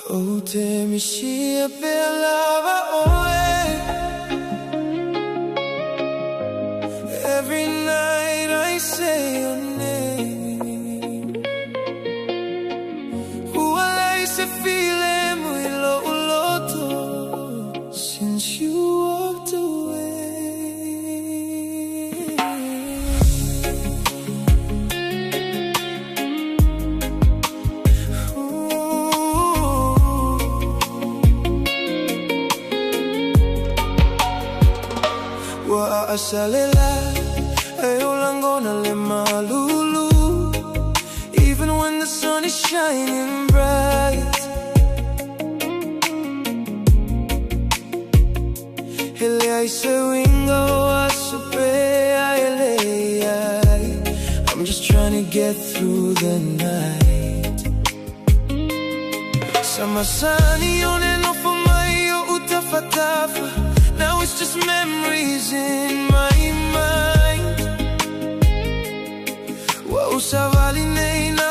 Oute Misia Pea lava oe. Every night I say your name. Wala se feeling muy loto since you walked away. Asalela, ayolangona le malulu. Even when the sun is shining bright, hele ay se wingo asape ay. I'm just trying to get through the night. Samasani yone no fumayo utafatafa. Now it's just memories in my mind. Wa usavali na